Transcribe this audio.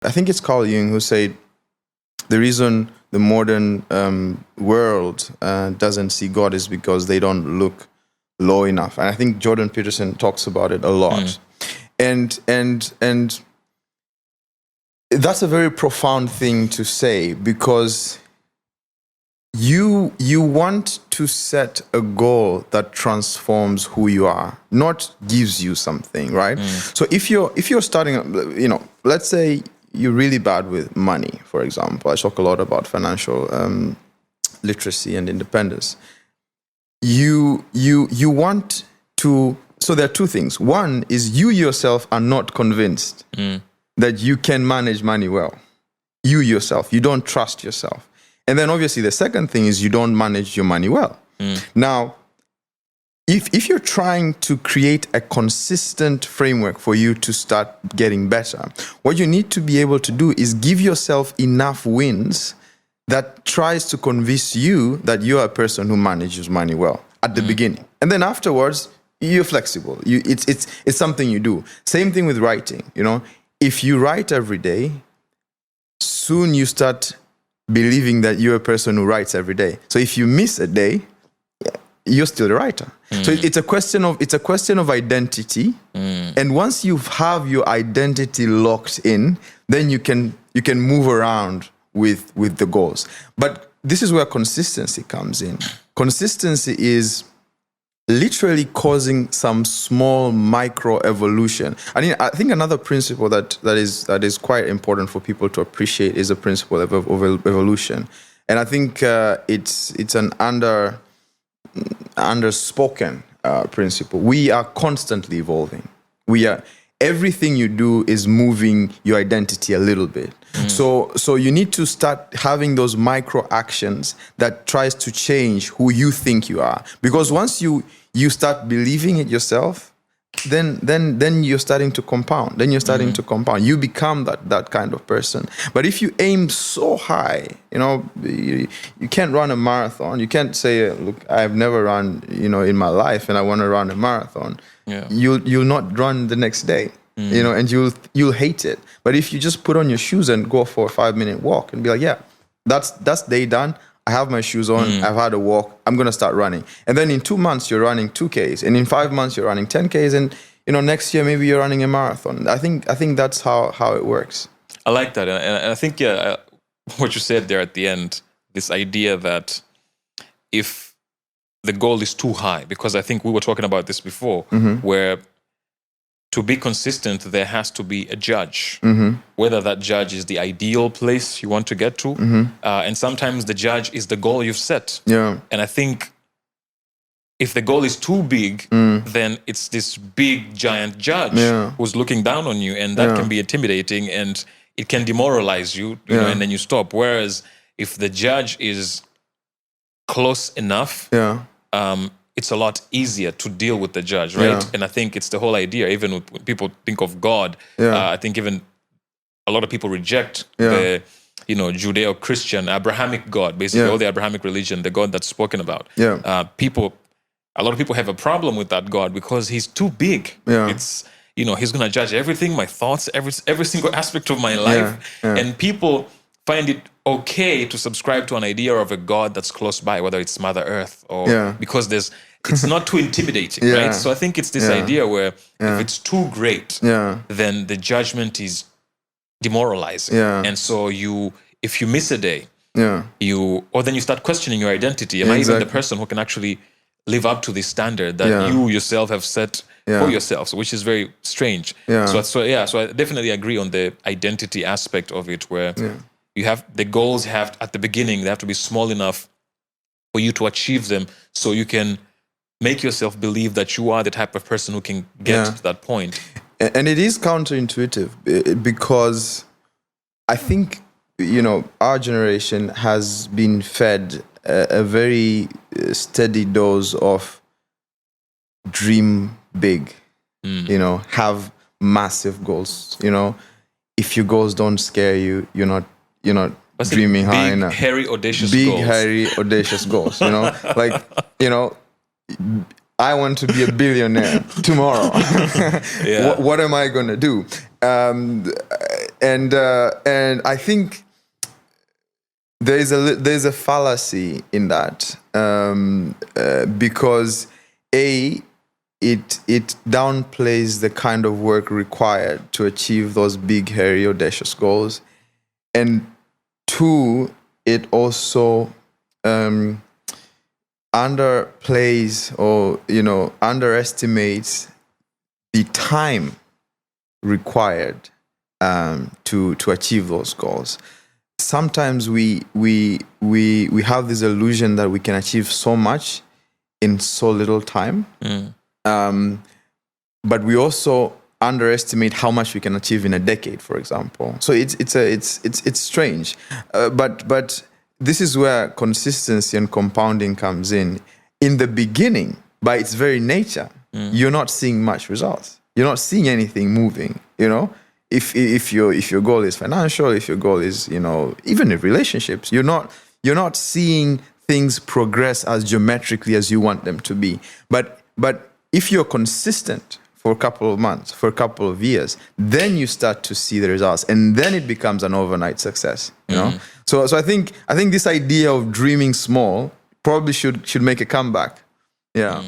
I think it's Carl Jung who said the reason the modern world doesn't see God is because they don't look low enough. And I think Jordan Peterson talks about it a lot. And that's a very profound thing to say, because you want to set a goal that transforms who you are, not gives you something, right? So if you're starting, let's say you're really bad with money, for example. I talk a lot about financial literacy and independence. You want to. So there are two things. One is you yourself are not convinced that you can manage money well. You yourself, you don't trust yourself. And then obviously the second thing is you don't manage your money well. Now, if you're trying to create a consistent framework for you to start getting better, what you need to be able to do is give yourself enough wins that tries to convince you that you're a person who manages money well at the beginning. And then afterwards, you're flexible. It's something you do. Same thing with writing. If you write every day, soon you start believing that you're a person who writes every day. So if you miss a day, you're still a writer. So it's a question of identity. And once you have your identity locked in, then you can move around with the goals. But this is where consistency comes in. Consistency is literally causing some small micro evolution. I think another principle that is quite important for people to appreciate is the principle of evolution. And I think it's an underspoken principle. We are constantly evolving. Everything you do is moving your identity a little bit. So you need to start having those micro actions that tries to change who you think you are. Because once you start believing it yourself, then you're starting to compound. You become that kind of person. But if you aim so high, you can't run a marathon. You can't say, look, I've never run, in my life, and I want to run a marathon. Yeah. You'll not run the next day, and you'll hate it. But if you just put on your shoes and go for a 5-minute walk and be like, yeah, that's day done. I have my shoes on, I've had a walk, I'm going to start running. And then in 2 months, you're running 2Ks. And in 5 months, you're running 10Ks. And, next year, maybe you're running a marathon. I think that's how it works. I like that. And I think what you said there at the end, this idea that if the goal is too high, because I think we were talking about this before, where to be consistent, there has to be a judge, whether that judge is the ideal place you want to get to. And sometimes the judge is the goal you've set. Yeah. And I think if the goal is too big, then it's this big, giant judge who's looking down on you. And that can be intimidating and it can demoralize you, and then you stop. Whereas if the judge is close enough, it's a lot easier to deal with the judge, right? Yeah. And I think it's the whole idea, even when people think of God, I think even a lot of people reject the, Judeo-Christian, Abrahamic God, basically all the Abrahamic religion, the God that's spoken about. Yeah. A lot of people have a problem with that God because he's too big. Yeah. It's, he's going to judge everything, my thoughts, every single aspect of my life. Yeah. And people find it okay to subscribe to an idea of a God that's close by, whether it's Mother Earth or because it's not too intimidating, right? So I think it's this idea where if it's too great, then the judgment is demoralizing. Yeah. And so if you miss a day, then you start questioning your identity. Am I even the person who can actually live up to this standard that you yourself have set for yourself, which is very strange. Yeah. So I definitely agree on the identity aspect of it, where you have the goals at the beginning, they have to be small enough for you to achieve them so you can make yourself believe that you are the type of person who can get to that point. And it is counterintuitive because I think, our generation has been fed a very steady dose of dream big, have massive goals. If your goals don't scare you, you're not dreaming high enough. Hairy, audacious goals. I want to be a billionaire tomorrow. What am I going to do? and I think there's a fallacy in that, because it downplays the kind of work required to achieve those big, hairy, audacious goals, and two, it also underplays or underestimates the time required to achieve those goals. Sometimes we have this illusion that we can achieve so much in so little time, but we also underestimate how much we can achieve in a decade, for example. So it's strange, but this is where consistency and compounding comes in. In the beginning, by its very nature, you're not seeing much results. You're not seeing anything moving. If your goal is financial, if your goal is even in relationships, you're not seeing things progress as geometrically as you want them to be. But if you're consistent for a couple of months, for a couple of years, then you start to see the results, and then it becomes an overnight success. So I think this idea of dreaming small probably should make a comeback. Yeah.